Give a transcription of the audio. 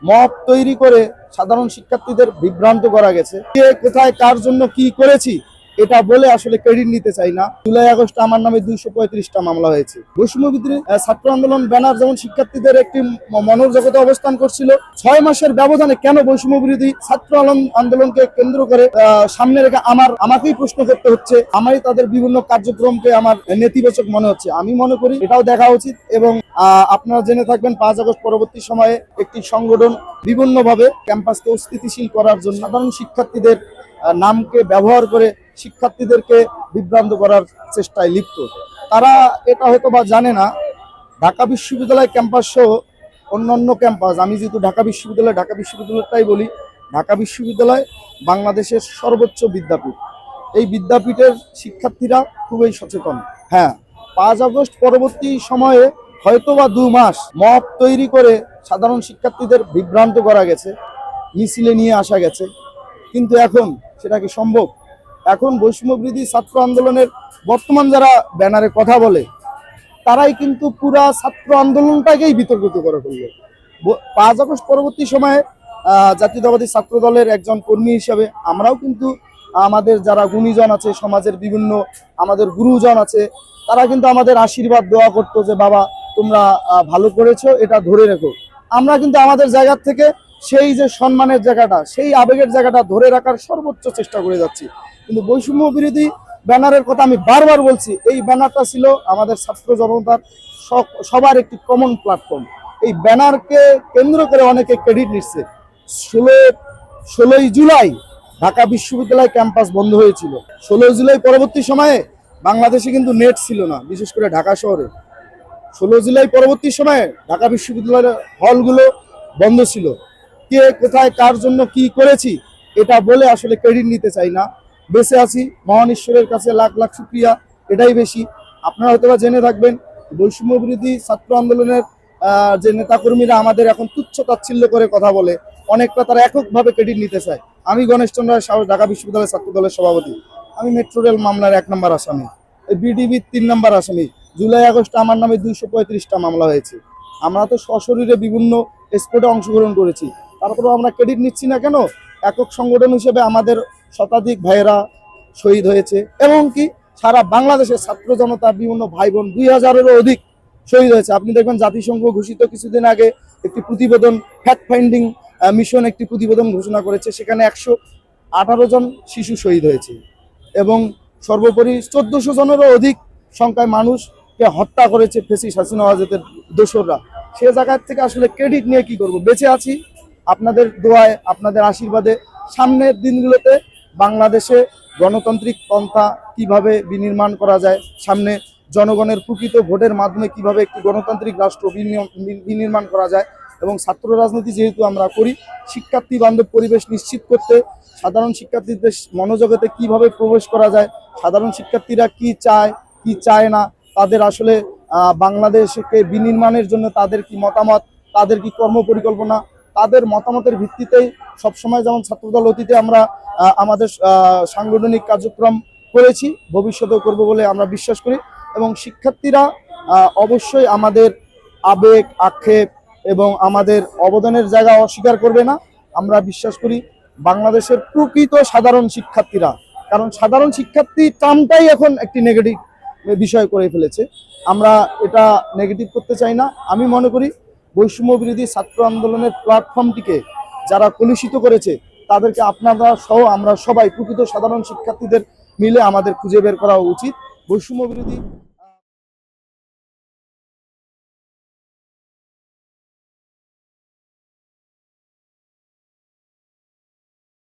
Mob তৈরি করে সাধারণ শিক্ষার্থীদের বিভ্রান্ত করা গেছে। কে কোথায় কার জন্য কি করেছি এটা বলে আসলে ক্রেডিট নিতে চাই না। জুলাই আগস্ট আমার নামে 235টা মামলা হয়েছে। বৈষম্য বিরোধী ছাত্র আন্দোলন ব্যানার যেমন শিক্ষার্থীদের একটি মনের জগতে অবস্থান করছিল, 6 মাসের ব্যবধানে কেন বৈষম্য বিরোধী ছাত্র আন্দোলনকে কেন্দ্র করে সামনে রেখে আমাকেই প্রশ্ন করতে হচ্ছে। আমারই তাদের বিভিন্ন কার্যক্রমকে আমার নেতিবাচক মনে হচ্ছে। আমি মনে করি এটাও দেখা উচিত। এবং আপনারা জেনে থাকবেন 5 আগস্ট পরবর্তী সময়ে একটি সংগঠন বিভিন্নভাবে ক্যাম্পাসকে অস্থিতিশীল করার জন্য সাধারণ শিক্ষার্থীদের নামকে ব্যবহার করে শিক্ষার্থীদেরকে বিভ্রান্ত করার চেষ্টায় লিপ্ত। তারা এটা হয়তো বা জানে না, ঢাকা বিশ্ববিদ্যালয় ক্যাম্পাস সহ অন্যান্য ক্যাম্পাস, আমি যেহেতু ঢাকা বিশ্ববিদ্যালয়টাই বলি, ঢাকা বিশ্ববিদ্যালয় বাংলাদেশের সর্বোচ্চ বিদ্যাপীঠ। এই বিদ্যাপীঠের শিক্ষার্থীরা খুবই সচেতন। হ্যাঁ, 5 আগস্ট পরবর্তী সময়ে হয়তোবা 2 মাস মব তৈরি করে সাধারণ শিক্ষার্থীদের বিভ্রান্ত করা গেছে, মিছিলে নিয়ে আসা গেছে, কিন্তু এখন সেটা কি সম্ভব? এখন বৈষম্য বিরোধী ছাত্র আন্দোলনের বর্তমান যারা ব্যানারে কথা বলে তারাই কিন্তু পুরা ছাত্র আন্দোলনটাকেই বিতর্কিত করে ফেলল। 5 আগস্ট পরবর্তী সময়ে জাতীয়তাবাদী ছাত্র দলের একজন কর্মী হিসাবে আমরাও কিন্তু আমাদের যারা গুণীজন আছে, সমাজের বিভিন্ন আমাদের গুরুজন আছে, তারা কিন্তু আমাদের আশীর্বাদ দোয়া করতো যে বাবা তোমরা ভালো করেছো, এটা ধরে রেখো। আমরা কিন্তু আমাদের জায়গা থেকে সেই যে সম্মানের জায়গাটা, সেই আবেগের জায়গাটা ধরে রাখার সর্বোচ্চ চেষ্টা করে যাচ্ছি। কিন্তু বৈষম্য বিরোধী ব্যানারের কথা আমি বারবার বলছি, এই ব্যানারটা ছিল আমাদের ছাত্র জনতার সবার একটি কমন প্ল্যাটফর্ম। এই ব্যানারকে কেন্দ্র করে অনেকে ক্রেডিট নিচ্ছে। 16ই জুলাই ঢাকা বিশ্ববিদ্যালয় ক্যাম্পাস বন্ধ হয়েছিল। 16 জুলাই পরবর্তী সময়ে বাংলাদেশে কিন্তু নেট ছিল না, বিশেষ করে ঢাকা শহরে। 16 জুলাই পরবর্তী সময়ে ঢাকা বিশ্ববিদ্যালয়ের হলগুলো বন্ধ ছিল। কে কোথায় কার জন্য কি করেছি এটা বলে আসলে ক্রেডিট নিতে চাই না। বেঁচে আছি, মহান ঈশ্বরের কাছে লাখ লাখ শুকরিয়া, এটাই বেশি। আপনারা হয়তো জেনে থাকবেন বৈষম্য বিরোধী ছাত্র আন্দোলনের যে নেতাকর্মীরা আমাদের এখন তুচ্ছ তাচ্ছিল্য করে কথা বলে, অনেকটা তারা এককভাবে ক্রেডিট নিতে চায়। আমি গণেশ চন্দ্র সাহস, ঢাকা বিশ্ববিদ্যালয় ছাত্র দলের সভাপতি। আমি মেট্রো রেল মামলার 1 নম্বর আসামি, বিডিবির 3 নম্বর আসামি। জুলাই আগস্ট আমার নামে 235টা মামলা হয়েছে। আমরা তো সশরীরে বিভিন্ন স্পোর্টে অংশগ্রহণ করেছি, তারপরেও আমরা ক্রেডিট নিচ্ছি না কেন? একক সংগঠন হিসেবে আমাদের শতাধিক ভাইয়েরা শহীদ হয়েছে, এবং কি সারা বাংলাদেশের ছাত্র জনতা বিভিন্ন ভাই বোন 2000-এরও অধিক শহীদ হয়েছে। আপনি দেখবেন জাতিসংঘ ঘোষিত কিছুদিন আগে একটি প্রতিবেদন, ফ্যাক্ট ফাইন্ডিং মিশন একটি প্রতিবেদন ঘোষণা করেছে, সেখানে 118 জন শিশু শহীদ হয়েছে, এবং সর্বোপরি 1400 জনেরও অধিক সংখ্যায় মানুষকে হত্যা করেছে ফ্যাসিস্ট হাসিনা ওয়াজেদের দোসররা। সে জায়গা থেকে আসলে ক্রেডিট নিয়ে কি করব? বেঁচে আছি আপনাদের দোয়ায়, আপনাদের আশীর্বাদে। সামনের দিনগুলোতে বাংলাদেশে গণতান্ত্রিক পন্থা কিভাবে বিনির্মাণ করা যায়, সামনে জনগণের প্রকৃত ভোটের মাধ্যমে কিভাবে একটি গণতান্ত্রিক রাষ্ট্র বিনির্মাণ করা যায়, এবং ছাত্র রাজনীতি যেহেতু আমরা করি, শিক্ষার্থী বান্ধব পরিবেশ নিশ্চিত করতে সাধারণ শিক্ষার্থীদের মনোজগতে কিভাবে প্রবেশ করা যায়, সাধারণ শিক্ষার্থীরা কি চায় কি চায় না, তাদের আসলে বাংলাদেশকে বিনির্মাণের জন্য তাদের কি মতামত, তাদের কি কর্মপরিকল্পনা, তাদের মতামতের ভিত্তিতেই সবসময় যেমন ছাত্রদল অতীতে আমরা আমাদের সাংগঠনিক কার্যক্রম করেছি, ভবিষ্যতেও করব বলে আমরা বিশ্বাস করি। এবং শিক্ষার্থীরা অবশ্যই আমাদের আবেগ আক্ষেপ এবং আমাদের অবদানের জায়গা অস্বীকার করবে না। আমরা বিশ্বাস করি বাংলাদেশের প্রকৃত সাধারণ শিক্ষার্থীরা, কারণ সাধারণ শিক্ষার্থী টার্মটাই এখন একটি নেগেটিভ বিষয় করে ফেলেছে, আমরা এটা নেগেটিভ করতে চাই না। আমি মনে করি বৈষম্য বিরোধী ছাত্র আন্দোলনের প্ল্যাটফর্মটিকে যারা কলুষিত করেছে তাদেরকে আপনারা সহ আমরা সবাই প্রকৃত সাধারণ শিক্ষার্থীদের মিলে আমাদের খুঁজে বের করা উচিত। বৈষম্য বিরোধী